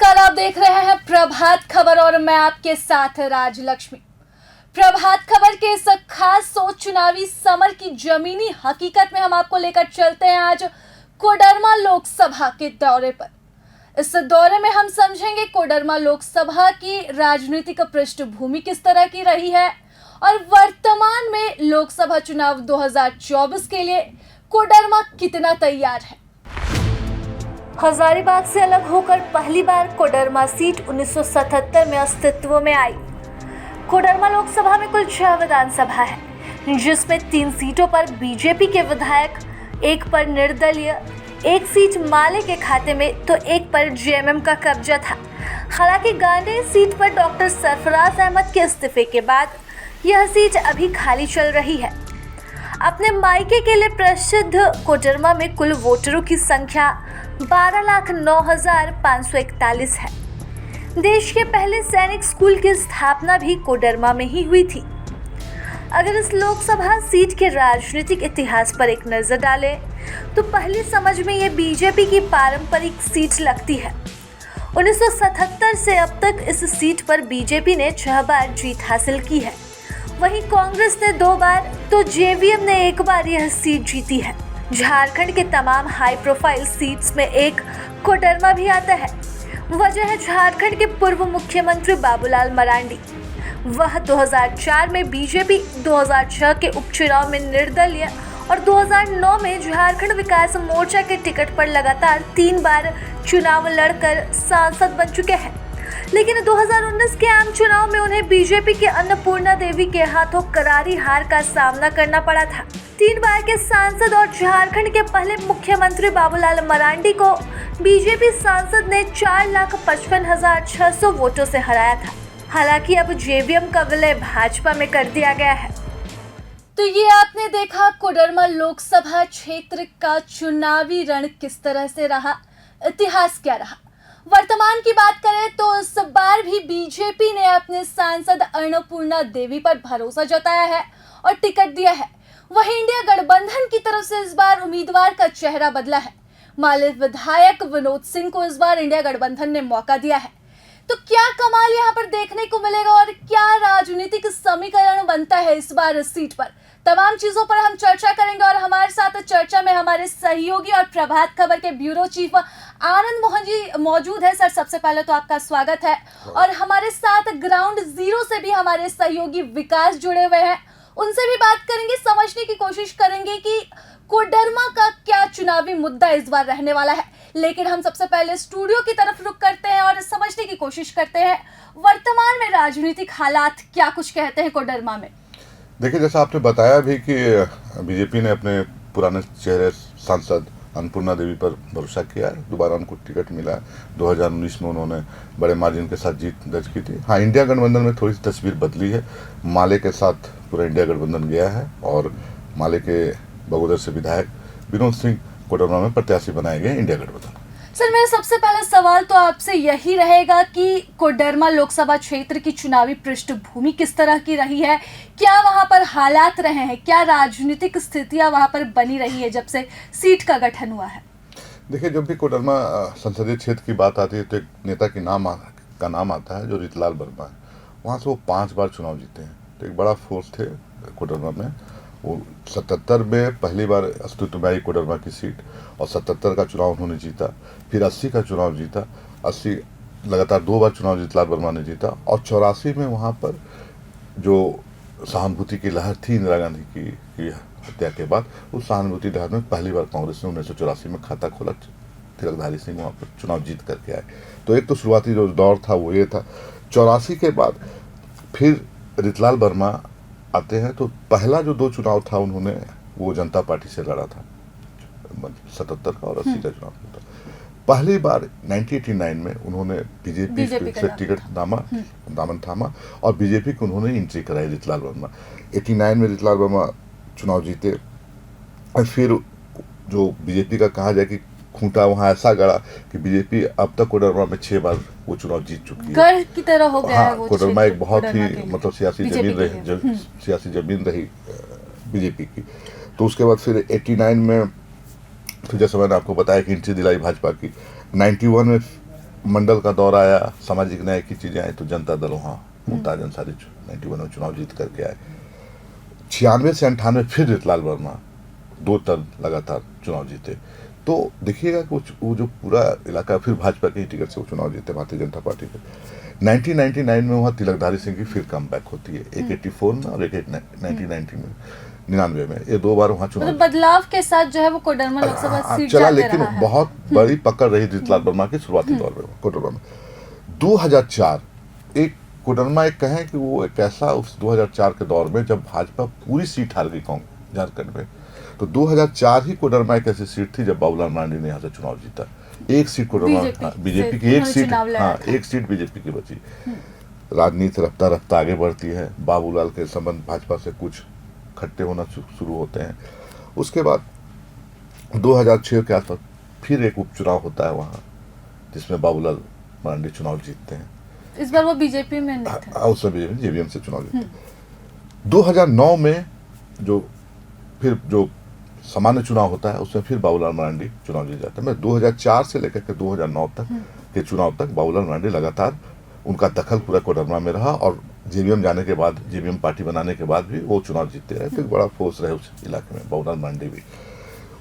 नमस्कार, आप देख रहे हैं प्रभात खबर और मैं आपके साथ राजलक्ष्मी। प्रभात खबर के इस खास सोच चुनावी समर की जमीनी हकीकत में हम आपको लेकर चलते हैं आज कोडरमा लोकसभा के दौरे पर। इस दौरे में हम समझेंगे कोडरमा लोकसभा की राजनीतिक पृष्ठभूमि किस तरह की रही है और वर्तमान में लोकसभा चुनाव 2024 के लिए कोडरमा कितना तैयार है। हजारीबाग से अलग होकर पहली बार कोडरमा सीट 1977 में अस्तित्व में आई। कोडरमा लोकसभा में कुल 6 विधानसभा है, जिसमें 3 सीटों पर बीजेपी के विधायक, एक पर निर्दलीय, एक सीट माले के खाते में तो एक पर जेएमएम का कब्जा था। हालांकि गांधी सीट पर डॉक्टर सरफराज अहमद के इस्तीफे के बाद यह सीट अभी खाली चल रही है। अपने मायके के लिए प्रसिद्ध कोडरमा में कुल वोटरों की संख्या 12,09,541 है। देश के पहले सैनिक स्कूल की स्थापना भी कोडरमा में ही हुई थी। अगर इस लोकसभा सीट के राजनीतिक इतिहास पर एक नजर डालें तो पहली समझ में ये बीजेपी की पारंपरिक सीट लगती है। 1977 से अब तक इस सीट पर बीजेपी ने 6 बार जीत हासिल की है। वहीं कांग्रेस ने 2 बार तो जेवीएम ने 1 बार यह सीट जीती है। झारखंड के तमाम हाई प्रोफाइल सीट्स में एक कोडरमा भी आता है। वजह है झारखंड के पूर्व मुख्यमंत्री बाबूलाल मरांडी। वह 2004 में बीजेपी, 2006 के उपचुनाव में निर्दलीय और 2009 में झारखंड विकास मोर्चा के टिकट पर लगातार 3 बार चुनाव लड़कर सांसद बन चुके हैं। लेकिन 2019 के आम चुनाव में उन्हें बीजेपी के अन्नपूर्णा देवी के हाथों करारी हार का सामना करना पड़ा था। 3 बार के सांसद और झारखंड के पहले मुख्यमंत्री बाबूलाल मरांडी को बीजेपी सांसद ने 4,55,600 वोटों से हराया था। हालांकि अब जेवीएम का विलय भाजपा में कर दिया गया है। तो ये आपने देखा कोडरमा लोकसभा क्षेत्र का चुनावी रण किस तरह से रहा, इतिहास क्या रहा। वर्तमान की बात करें तो इस बार भी बीजेपी ने अपने सांसद अन्नपूर्णा देवी पर भरोसा जताया है और टिकट दिया है। वहीं इंडिया गठबंधन की तरफ से इस बार उम्मीदवार का चेहरा बदला है। माले विधायक विनोद सिंह को इस बार इंडिया गठबंधन ने मौका दिया है। तो क्या कमाल यहाँ पर देखने को मिलेगा और क्या राजनीतिक समीकरण बनता है इस बार इस सीट पर, तमाम चीजों पर हम चर्चा करेंगे। और हमारे साथ चर्चा में हमारे सहयोगी और प्रभात खबर के ब्यूरो चीफ आनंद मोहन जी मौजूद है। सर, सबसे पहले तो आपका स्वागत है। और हमारे साथ ग्राउंड जीरो से भी हमारे सहयोगी विकास जुड़े हुए हैं, उनसे भी बात करेंगे, समझने की कोशिश करेंगे कि कोडरमा का क्या चुनावी मुद्दा इस बार रहने वाला है। लेकिन हम सबसे पहले स्टूडियो की तरफ रुख करते हैं और समझने की कोशिश करते हैं वर्तमान में राजनीतिक हालात क्या कुछ कहते हैं कोडरमा में। देखिए, जैसा आपने बताया भी कि बीजेपी ने अपने पुराने चेहरे सांसद अन्नपूर्णा देवी पर भरोसा किया है। दोबारा उनको टिकट मिला है। 2019 में उन्होंने बड़े मार्जिन के साथ जीत दर्ज की थी। हाँ, इंडिया गठबंधन में थोड़ी सी तस्वीर बदली है। माले के साथ पूरा इंडिया गठबंधन गया है और माले के बगोदर से विधायक विनोद सिंह कोडरमा में प्रत्याशी बनाए गए इंडिया गठबंधन। सर, मेरा सबसे पहला सवाल तो आपसे यही रहेगा कि कोडरमा लोकसभा क्षेत्र की चुनावी पृष्ठभूमि किस तरह की रही है, क्या वहां पर हालात रहे हैं, क्या राजनीतिक स्थितियां वहां पर बनी रही है जब से सीट का गठन हुआ है। देखिए, जब भी कोडरमा संसदीय क्षेत्र की बात आती है तो एक नेता का नाम आता है जो रितलाल वर्मा है। वहाँ से वो 5 बार चुनाव जीते हैं, तो एक बड़ा फोर्स थे कोडरमा में। वो 77 में पहली बार अस्तित्व में आई कोडरमा की सीट और 77 का चुनाव उन्होंने जीता। फिर 80 का चुनाव जीता। 80 लगातार 2 बार चुनाव रितलाल वर्मा ने जीता। और 84 में वहाँ पर जो सहानुभूति की लहर थी इंदिरा गांधी की हत्या के बाद, उस सहानुभूति लहर में पहली बार कांग्रेस ने 1984 में खाता खोला। तिलकधारी सिंह वहाँ पर चुनाव जीत करके आए। तो एक तो शुरुआती जो दौर था वो ये था। 84 के बाद फिर रितलाल वर्मा आते हैं तो पहला जो 2 चुनाव था उन्होंने वो जनता पार्टी से लड़ा था, 77 का और 80 का चुनाव था। पहली बार 1989 में उन्होंने बीजेपी से टिकट दामन थामा और बीजेपी को उन्होंने एंट्री कराई रितलाल वर्मा। 89 में रितलाल वर्मा चुनाव जीते और फिर जो बीजेपी का कहा जाए कि खूंटा वहाँ ऐसा गड़ा कि बीजेपी अब तक कोडरमा में 6 बार वो चुनाव जीत चुकी है। गढ़ की तरह हो गया है वो। कोडरमा एक बहुत ही मतलब सियासी जमीन रही बीजेपी की। तो उसके बाद फिर 89 में फिर जैसे मैंने आपको बताया कि एंट्री दिलाई भाजपा की। 91 में मंडल का दौर आया, सामाजिक न्याय की चीज़ें आई तो जनता दल वहाँ मुमताज अंसारी 91 में चुनाव जीत करके आए। 96 से 98 फिर रितलाल वर्मा 2 टर्म लगातार चुनाव जीते। तो देखिएगा कि वो जो पूरा इलाका फिर भाजपा के ही टिकट से वो चुनाव जीते भारतीय जनता पार्टी के। 1999 में वहाँ तिलकधारी सिंह की फिर कम बैक होती है, एक 84 में और एक 1999 में, ये 2 बार वहाँ चुनाव बदलाव के साथ जो है वो कोडरमा लोकसभा सीट चला, जाते लेकिन रहा है। बहुत बड़ी पकड़ रही रितलाल वर्मा की शुरुआती दौर में कोडरमा में। 2004 एक कोडरमा एक कहें कि वो एक ऐसा उस 2004 के दौर में जब भाजपा पूरी सीट हार गई झारखंड में, तो 2004 ही कोडरमा एक ऐसी सीट थी जब बाबूलाल मरांडी ने यहाँ से चुनाव जीता। एक सीट कोडरमा बीजेपी की, एक सीट बीजेपी की बची। राजनीति रफ्ता रफ्ता आगे बढ़ती है, बाबूलाल के संबंध भाजपा से कुछ खट्टे होना शुरू होते हैं। उसके बाद 2006 के आसपास फिर एक उपचुनाव होता है वहाँ, जिसमें बाबूलाल मरांडी चुनाव जीतते हैं। इस बार वो बीजेपी में नहीं थे, उस समय जेवीएम से चुनाव जीते। 2009 में जो सामान्य चुनाव होता है उसमें फिर बाबूलाल मरांडी चुनाव जीत जाते हैं। 2004 से लेकर के 2009 तक के चुनाव तक बाबूलाल मरांडी लगातार उनका दखल पूरा कोडरमा में रहा, और जेवीएम जाने के बाद, जेवीएम पार्टी बनाने के बाद भी वो चुनाव जीतते रहे। तो एक बड़ा फोर्स रहे उस इलाके में बाबूलाल मरांडी भी।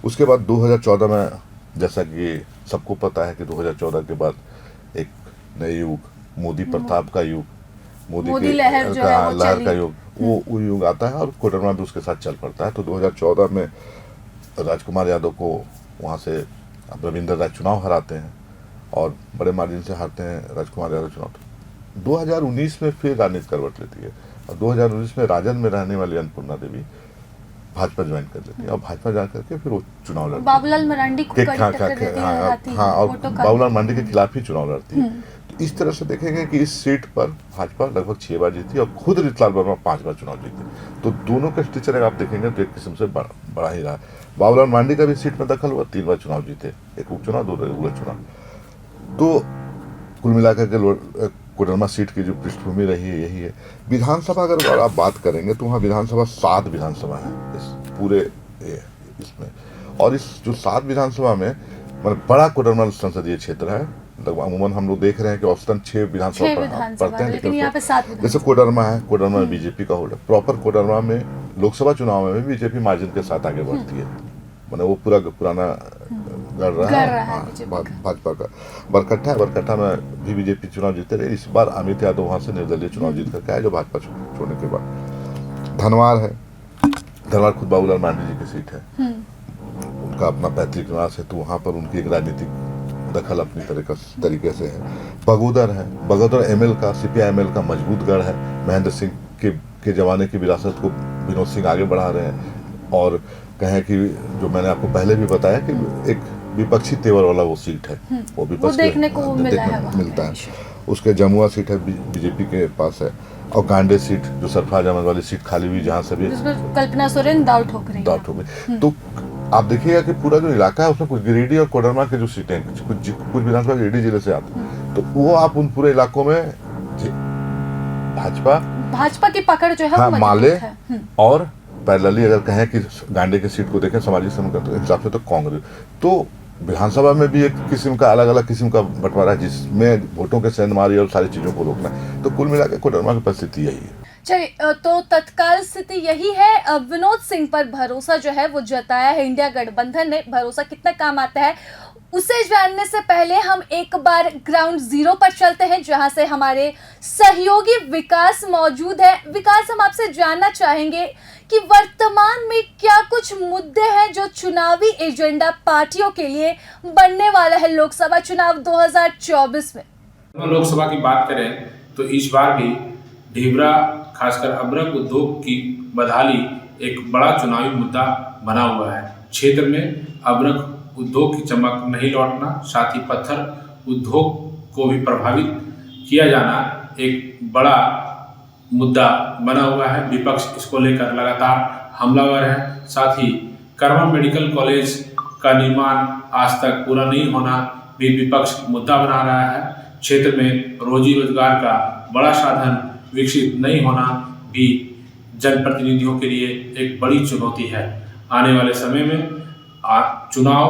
उसके बाद 2014 में, जैसा कि सबको पता है कि 2014 के बाद एक नए युग, मोदी प्रताप का युग, मोदी लहर का युग, वो युग आता है और कोडरमा भी उसके साथ चल पड़ता है। तो 2014 में राजकुमार यादव को वहाँ से रविंद्र राय चुनाव हराते हैं और बड़े मार्जिन से हारते हैं राजकुमार यादव चुनाव। 2019 में फिर राजनीति करवट लेती है और 2019 में राजन में रहने वाली अन्नपूर्णा देवी भाजपा ज्वाइन कर लेती है और भाजपा जा करके फिर वो चुनाव लड़ती है। बाबूलाल मरांडी को और बाबूलाल मरांडी के खिलाफ ही चुनाव लड़ती है। तो इस तरह से देखेंगे कि इस सीट पर भाजपा लगभग 6 बार जीती और खुद रितलाल वर्मा 5 बार चुनाव जीते। तो दोनों का स्ट्रक्चर अगर आप देखेंगे तो एक किस्म से बड़ा ही रहा। बाबूलाल मरांडी का भी सीट में दखल हुआ, 3 बार चुनाव जीते, एक उपचुनाव, 2 रेगुलर चुनाव। तो कुल मिलाकर के कोडरमा सीट की जो पृष्ठभूमि रही है यही है। विधानसभा अगर आप बात करेंगे तो वहाँ विधानसभा 7 विधानसभा है इस पूरे इसमें, और इस जो 7 विधानसभा में मतलब बड़ा कोडरमा संसदीय क्षेत्र है। मतलब अमूमन हम लोग देख रहे हैं कि औसतन 6 विधानसभा पढ़ते हैं, लेकिन यहाँ पे 7 जैसे कोडरमा है, कोडरमा में बीजेपी का होल्ड है। प्रॉपर कोडरमा में लोकसभा चुनाव में भी बीजेपी मार्जिन के साथ आगे बढ़ती है, मतलब वो पूरा पुराना गढ़ रहा है भाजपा का। बरकट्ठा में भी बीजेपी चुनाव जीते रहे। इस बार अमित यादव वहाँ से निर्दलीय चुनाव जीत करके आए, जो भाजपा छोड़ने के बाद। धनवार है, धनवार खुद बाबूलाल मरांडी जी की सीट है, उनका अपना पैतृक निवास है, तो वहाँ पर उनकी एक राजनीतिक दखल अपनी तरीके से है। बगोदर है, बगोदर एमएल का, सीपीआई एमएल का मजबूत गढ़ है। महेंद्र सिंह के जमाने की विरासत को विनोद सिंह आगे बढ़ा रहे हैं, और कहें कि जो मैंने आपको पहले भी बताया कि एक विपक्षी तेवर वाला वो सीट है, वो विपक्ष देखने को मिलता है। उसके जमुआ सीट है, बीजेपी के पास है, और गांडे सीट जो सरफराज अहमद वाली सीट खाली हुई, जहाँ से भी कल्पना सोरेन दाव ठोक रही। तो आप देखिएगा कि पूरा जो इलाका है उसमें कुछ गिरिडीह और कोडरमा के जो सीटें कुछ विधानसभा गिरिडीह जिले से आते हैं, तो वो आप उन पूरे इलाकों में भाजपा की पकड़ जो है माले और पैरेलली अगर कहें कि गांडे की सीट को देखें सामाजिक समूह के हिसाब से तो कांग्रेस, तो विधानसभा में भी एक किस्म का अलग अलग किस्म का बंटवारा है, जिसमें वोटों के सेंधमारी और सारी चीजों को रोकना है। तो कुल मिलाकर कोडरमा की परिस्थिति यही है। चलिए, तो तत्काल स्थिति यही है। विनोद सिंह पर भरोसा जो है वो जताया है इंडिया गठबंधन ने। भरोसा कितना काम आता है उसे जानने से पहले हम एक बार ग्राउंड जीरो पर चलते हैं, जहां से हमारे सहयोगी विकास मौजूद है। विकास, हम आपसे जानना चाहेंगे कि वर्तमान में क्या कुछ मुद्दे हैं जो चुनावी एजेंडा पार्टियों के लिए बनने वाला है लोकसभा चुनाव 2024 में। लोकसभा की बात करें तो इस बार भी ढीबरा, खासकर अब्रक उद्योग की बदहाली एक बड़ा चुनावी मुद्दा बना हुआ है। क्षेत्र में अब्रक उद्योग की चमक नहीं लौटना, साथ ही पत्थर उद्योग को भी प्रभावित किया जाना एक बड़ा मुद्दा बना हुआ है। विपक्ष इसको लेकर लगातार हमलावर है। साथ ही कर्मा मेडिकल कॉलेज का निर्माण आज तक पूरा नहीं होना भी विपक्ष मुद्दा बना रहा है। क्षेत्र में रोजी रोजगार का बड़ा साधन विकसित नहीं होना भी जनप्रतिनिधियों के लिए एक बड़ी चुनौती है। आने वाले समय में चुनाव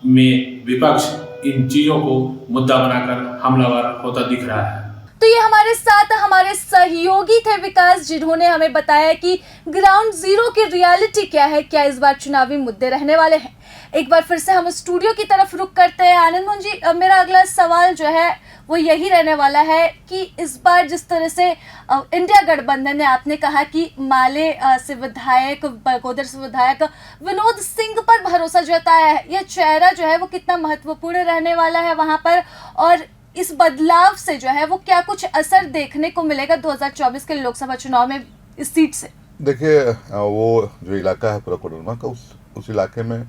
में विपक्ष इन चीज़ों को मुद्दा बनाकर हमलावर होता दिख रहा है। तो ये हमारे साथ हमारे सहयोगी थे विकास, जिन्होंने हमें बताया कि ग्राउंड जीरो की रियलिटी क्या है, क्या इस बार चुनावी मुद्दे रहने वाले हैं। एक बार फिर से हम स्टूडियो की तरफ रुख करते हैं। आनंद मोहन जी, मेरा अगला सवाल जो है वो यही रहने वाला है कि इस बार जिस तरह से इंडिया गठबंधन ने, आपने कहा कि माले से विधायक, बगोदर से विधायक विनोद सिंह पर भरोसा जताया है, यह चेहरा जो है वो कितना महत्वपूर्ण रहने वाला है वहां पर, और इस बदलाव से जो है वो क्या कुछ असर देखने को मिलेगा 2024 के लोकसभा चुनाव में इस सीट से? देखिए, वो जो इलाका है पूरा कोडरमा का, उस इलाके में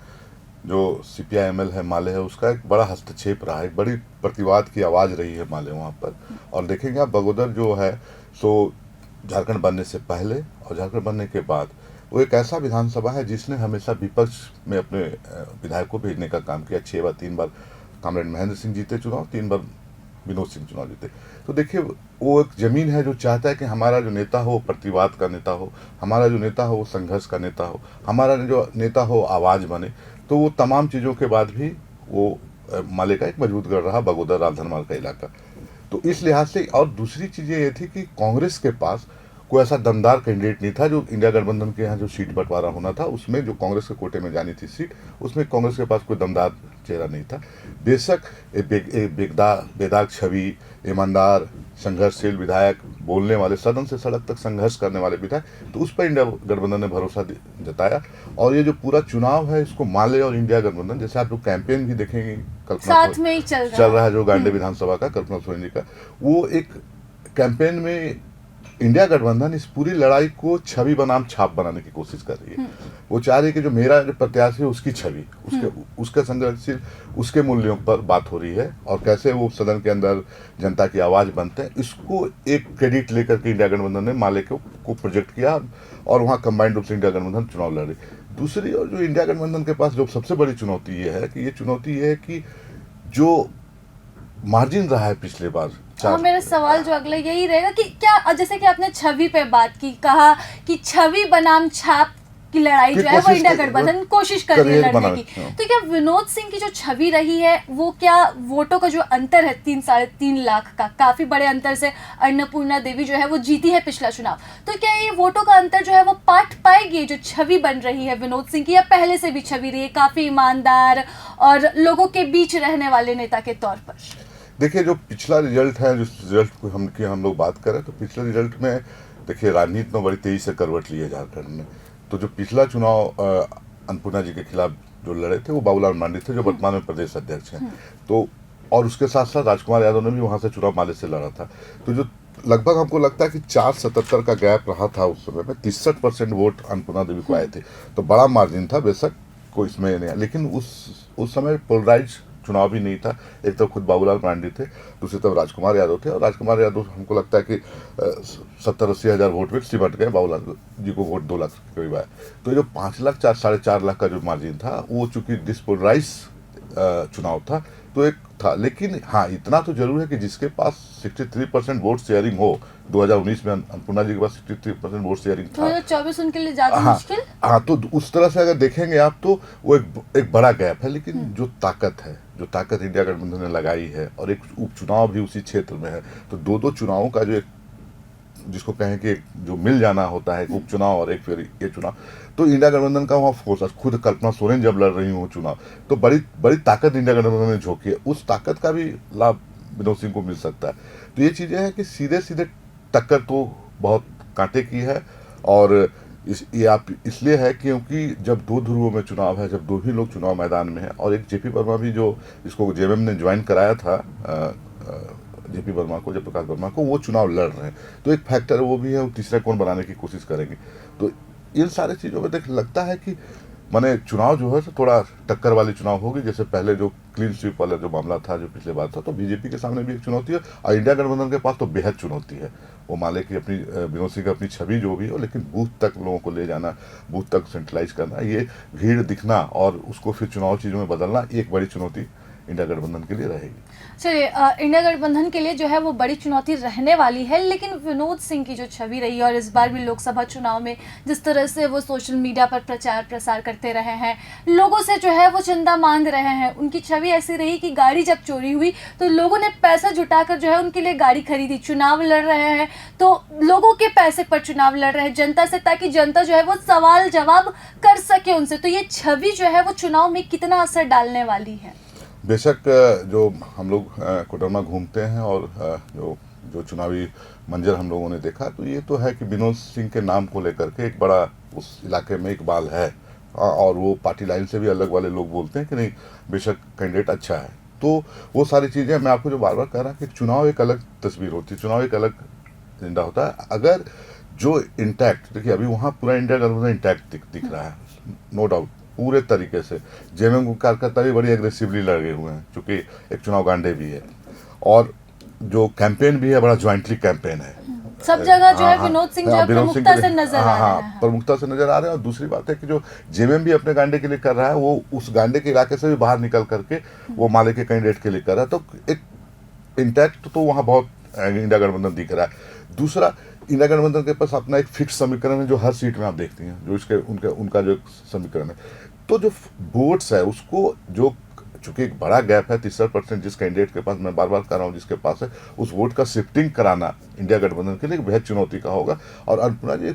जो CPI-ML है, माले है, उसका एक बड़ा हस्तक्षेप रहा है, एक बड़ी प्रतिवाद की आवाज़ रही है माले वहाँ पर। और देखेंगे आप, बगोदर जो है सो झारखंड बनने से पहले और झारखंड बनने के बाद वो एक ऐसा विधानसभा है जिसने हमेशा विपक्ष में अपने विधायक को भेजने का काम किया। 6 बार, 3 बार कॉमरेड महेंद्र सिंह जीते चुनाव, 3 बार विनोद सिंह चुनाव जीते। तो देखिए, वो एक जमीन है जो चाहता है कि हमारा जो नेता हो प्रतिवाद का नेता हो, हमारा जो नेता हो वो संघर्ष का नेता हो, हमारा जो नेता हो आवाज़ बने। तो वो तमाम चीज़ों के बाद भी वो माले का एक मजबूत गढ़ रहा बगोदर राजधनमाल का इलाका। तो इस लिहाज से, और दूसरी चीज़ ये थी कि कांग्रेस के पास कोई ऐसा दमदार कैंडिडेट नहीं था। जो इंडिया गठबंधन के यहाँ जो सीट बंटवारा होना था उसमें जो कांग्रेस के कोटे में जानी थी सीट, उसमें कांग्रेस के पास कोई दमदार चेहरा नहीं था। बेशक बेदाग छवि, ईमानदार, संघर्षशील विधायक, बोलने वाले, सदन से सड़क तक संघर्ष करने वाले विधायक, तो उस पर इंडिया गठबंधन ने भरोसा जताया। और ये जो पूरा चुनाव है इसको माले और इंडिया गठबंधन, जैसे आप लोग कैंपेन भी देखेंगे साथ में ही चल रहा है जो गांडे विधानसभा का, कल्पना सोरेन जी का, वो एक कैंपेन में इंडिया गठबंधन इस पूरी लड़ाई को छवि बनाम छाप बनाने की कोशिश कर रही है। वो चाह रही है कि जो मेरा जो प्रत्याशी है उसकी छवि, उसके संघर्षशील, उसके मूल्यों पर बात हो रही है, और कैसे वो सदन के अंदर जनता की आवाज़ बनते हैं, इसको एक क्रेडिट लेकर के इंडिया गठबंधन ने माले को प्रोजेक्ट किया, और वहाँ कंबाइंड रूप से इंडिया गठबंधन चुनाव लड़ रही। दूसरी ओर जो इंडिया गठबंधन के पास जो सबसे बड़ी चुनौती ये है कि जो मार्जिन रहा है पिछले बार। हाँ, मेरा सवाल जो अगला यही रहेगा कि क्या, जैसे कि आपने छवि पे बात की, कहा कि छवि बनाम छाप की लड़ाई जो है वो इंडिया गठबंधन कोशिश कर रही है लड़ने की। तो क्या विनोद सिंह की जो छवि रही है वो, क्या वोटों का जो अंतर है 3-3.5 लाख का, काफी बड़े अंतर से अन्नपूर्णा देवी जो है वो जीती है पिछला चुनाव, तो क्या ये वोटों का अंतर जो है वो पाट पाएगी जो छवि बन रही है विनोद सिंह की, या पहले से भी छवि रही है काफी ईमानदार और लोगों के बीच रहने वाले नेता के तौर पर? देखिए, जो पिछला रिजल्ट है, जिस रिजल्ट को हम लोग बात करें, तो पिछले रिजल्ट में देखिए राजनीति में बड़ी तेजी से करवट ली है झारखंड में। तो जो पिछला चुनाव अन्नपूर्णा जी के खिलाफ जो लड़े थे वो बाबूलाल मरांडी थे, जो वर्तमान में प्रदेश अध्यक्ष हैं। तो और उसके साथ साथ राजकुमार यादव ने भी वहाँ से चुनाव माले से लड़ा था। तो जो लगभग हमको लगता है कि 477 का गैप रहा था उस समय में, 63% वोट अन्नपूर्णा देवी को आए थे। तो बड़ा मार्जिन था, बेशक कोई इसमें नहीं, लेकिन उस समय पोलराइज चुनाव भी नहीं था। एक तरफ खुद बाबूलाल मरांडी थे, दूसरी तरफ राजकुमार यादव थे, और राजकुमार यादव हमको लगता है कि 70-80 हज़ार वोट में सिमट गए, बाबूलाल जी को वोट 2 लाख के करीब आए। तो जो 5 लाख 4.5 लाख का जो मार्जिन था वो चूंकि डिस्पोलराइज चुनाव था तो एक था। लेकिन हाँ, इतना तो जरूर है कि जिसके पास 63% वोट शेयरिंग हो, 2019 में अन्नपूर्णा जी के पास 63% वोट शेयरिंग था, 2024 उनके लिए ज्यादा मुश्किल। हाँ, तो उस तरह से अगर देखेंगे आप तो वो एक बड़ा गैप है। लेकिन जो ताकत इंडिया गठबंधन ने लगाई है, और एक उपचुनाव भी उसी क्षेत्र में है, तो 2 चुनावों का जो एक, जिसको कहें कि जो मिल जाना होता है, उपचुनाव और एक फिर ये चुनाव, तो इंडिया गठबंधन का वहाँ फोर्स, खुद कल्पना सोरेन जब लड़ रही हूँ चुनाव, तो बड़ी ताकत इंडिया गठबंधन ने झोंकी है। उस ताकत का भी लाभ विनोद सिंह को मिल सकता है। तो ये चीज़ें हैं कि सीधे टक्कर तो बहुत कांटे की है, और ये आप इसलिए है क्योंकि जब 2 ध्रुवों में चुनाव है, जब 2 ही लोग चुनाव मैदान में हैं, और एक जेपी वर्मा भी जो जिसको जेएमएम ने ज्वाइन कराया था, जेपी वर्मा को, जयप्रकाश वर्मा को, वो चुनाव लड़ रहे हैं, तो एक फैक्टर वो भी है, वो तीसरा कोण बनाने की कोशिश करेंगे। तो इन सारी चीज़ों में देख लगता है कि माने चुनाव जो है तो थोड़ा टक्कर वाली चुनाव होगी। जैसे पहले जो क्लीन स्वीप वाला जो मामला था, जो पिछले बार था, तो बीजेपी के सामने भी एक चुनौती है, और इंडिया गठबंधन के पास तो बेहद चुनौती है। वो माले की अपनी विनोद सिंह की अपनी छवि जो भी हो, लेकिन बूथ तक लोगों को ले जाना, बूथ तक सेंट्रलाइज करना, ये भीड़ दिखना और उसको फिर चुनाव चीज़ों में बदलना, एक बड़ी चुनौती इंडिया गठबंधन के लिए रहेगी। चलिए, इंडिया गठबंधन के लिए जो है वो बड़ी चुनौती रहने वाली है, लेकिन विनोद सिंह की जो छवि रही है और इस बार भी लोकसभा चुनाव में जिस तरह से वो सोशल मीडिया पर प्रचार प्रसार करते रहे हैं, लोगों से जो है वो चंदा मांग रहे हैं, उनकी छवि ऐसी रही कि गाड़ी जब चोरी हुई तो लोगों ने पैसा जुटाकर जो है उनके लिए गाड़ी खरीदी। चुनाव लड़ रहे हैं तो लोगों के पैसे पर चुनाव लड़ रहे हैं जनता से, ताकि जनता जो है वो सवाल जवाब कर सके उनसे। तो ये छवि जो है वो चुनाव में कितना असर डालने वाली है? बेशक जो हम लोग कोडरमा घूमते हैं और जो चुनावी मंजर हम लोगों ने देखा, तो ये तो है कि विनोद सिंह के नाम को लेकर के एक बड़ा उस इलाके में इकबाल है, और वो पार्टी लाइन से भी अलग वाले लोग बोलते हैं कि नहीं बेशक कैंडिडेट अच्छा है। तो वो सारी चीज़ें मैं आपको जो बार बार कह रहा कि चुनाव एक अलग तस्वीर होती है, चुनाव एक अलग एजेंडा होता है। अगर जो इंटैक्ट, देखिए अभी वहाँ पूरा इंडिया गठबंधन इंटैक्ट दिख रहा है, नो डाउट पूरे तरीके से। जेएमएम कार्यकर्ता भी बड़ी एग्रेसिवली लगे हुए हैं, चूँकि एक चुनाव गांडे भी है, और जो कैंपेन भी है बड़ा ज्वाइंटली कैंपेन है। सब जगह जो है विनोद सिंह जो है प्रमुखता से नजर आ रहे हैं। प्रमुखता से नजर आ रहे हैं। और दूसरी बात है कि जो जेएमएम भी अपने गांडे के लिए कर रहा है, वो उस गांडे के इलाके से भी बाहर निकल करके वो माले के कैंडिडेट के लिए कर रहा है। तो एक इंटैक्ट तो वहाँ बहुत इंडिया गठबंधन दिख रहा है। दूसरा, इंडिया गठबंधन के पास अपना एक फिक्स समीकरण है जो हर सीट में आप देखती हैं, जो इसके उनका जो समीकरण है। तो जो वोट्स है उसको, जो चूंकि एक बड़ा गैप है 63% जिस कैंडिडेट के पास, मैं बार बार कह रहा हूँ जिसके पास है, उस वोट का शिफ्टिंग कराना इंडिया गठबंधन के लिए एक बेहद चुनौती का होगा। और अन्नपूर्णा जी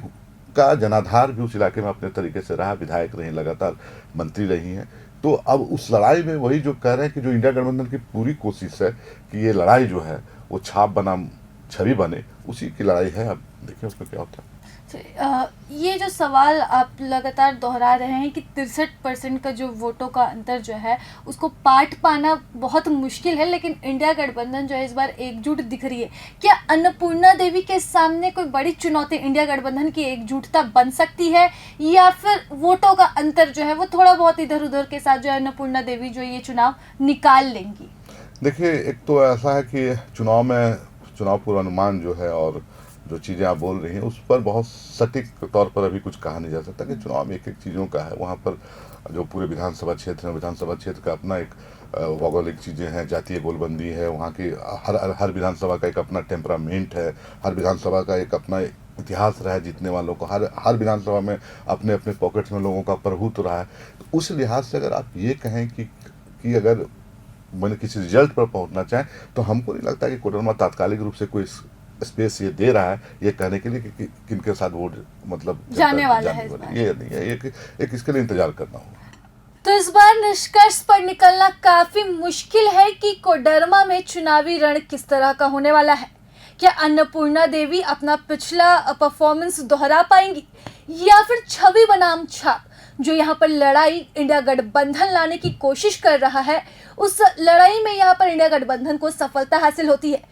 का जनाधार भी उस इलाके में अपने तरीके से रहा, विधायक रही, लगातार मंत्री रही हैं। तो अब उस लड़ाई में वही जो कह रहे हैं कि जो इंडिया गठबंधन की पूरी कोशिश है कि ये लड़ाई जो है वो छाप बनाम छवि बने, उसी की लड़ाई है। अब देखिए उसमें क्या होता है। ये जो सवाल आप लगातार दोहरा रहे हैं कि 63% का जो वोटों का अंतर जो है उसको पाट पाना बहुत मुश्किल है, लेकिन इंडिया गठबंधन जो है इस बार एकजुट दिख रही है। क्या अन्नपूर्णा देवी के सामने कोई बड़ी चुनौती इंडिया गठबंधन की एकजुटता बन सकती है, या फिर वोटों का अंतर जो है वो थोड़ा बहुत इधर उधर के साथ जो है अन्नपूर्णा देवी जो ये चुनाव निकाल लेंगी? देखिए, एक तो ऐसा है कि चुनाव पूर्वानुमान जो है और जो चीज़ें आप बोल रही हैं उस पर बहुत सटीक तौर पर अभी कुछ कहा नहीं जा सकता कि चुनाव में एक एक चीज़ों का है। वहाँ पर जो पूरे विधानसभा क्षेत्र है, विधानसभा क्षेत्र का अपना एक भौगोलिक चीज़ें हैं, जातीय गोलबंदी है, वहाँ की हर विधानसभा का एक अपना टेम्परामेंट है, हर विधानसभा का एक अपना इतिहास रहा है जीतने वालों को, हर विधानसभा में अपने अपने पॉकेट्स में लोगों का प्रभुत्व रहा है। तो उस लिहाज से अगर आप ये कहें कि अगर मैंने किसी रिजल्ट पर पहुंचना चाहें, तो हमको नहीं लगता कि कोडरमा तात्कालिक रूप से कोई स्पेस ये दे रहा है ये कहने के लिए कि किनके साथ वोट मतलब जाने वाला है। ये नहीं है, एक इसके लिए इंतजार करना होगा। तो इस बार निष्कर्ष पर निकलना काफी मुश्किल है कि कोडरमा में चुनावी रण किस तरह का होने वाला है। क्या अन्नपूर्णा देवी अपना पिछला परफॉर्मेंस दोहरा पाएंगी, या फिर छवि बनाम छाप जो यहाँ पर लड़ाई इंडिया गठबंधन लाने की कोशिश कर रहा है, उस लड़ाई में यहाँ पर इंडिया गठबंधन को सफलता हासिल होती है?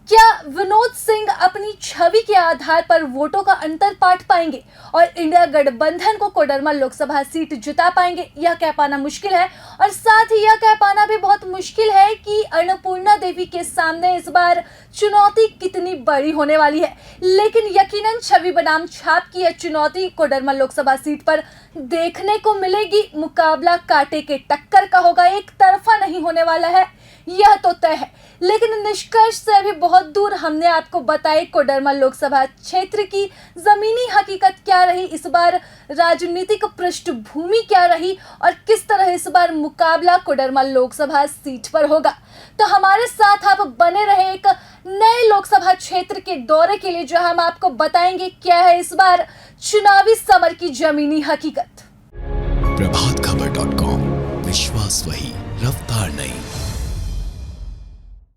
क्या विनोद सिंह अपनी छवि के आधार पर वोटों का अंतर पाट पाएंगे और इंडिया गठबंधन को कोडरमा लोकसभा सीट जिता पाएंगे? यह कह पाना मुश्किल है, और साथ ही यह कह पाना भी बहुत मुश्किल है कि अन्नपूर्णा देवी के सामने इस बार चुनौती कितनी बड़ी होने वाली है। लेकिन यकीनन छवि बनाम छाप की यह चुनौती कोडरमा लोकसभा सीट पर देखने को मिलेगी। मुकाबला कांटे के टक्कर का होगा, एक तरफा नहीं होने वाला है, यह तो तय है। लेकिन निष्कर्ष से अभी बहुत दूर हमने आपको बताई कोडरमा लोकसभा क्षेत्र की जमीनी हकीकत क्या रही, इस बार राजनीतिक पृष्ठभूमि क्या रही, और किस तरह इस बार मुकाबला कोडरमा लोकसभा सीट पर होगा। तो हमारे साथ आप बने रहे एक नए लोकसभा क्षेत्र के दौरे के लिए, जो हम आपको बताएंगे क्या है इस बार चुनावी समर की जमीनी हकीकत। प्रभातखबर.com, विश्वास वही, रफ्तार नहीं।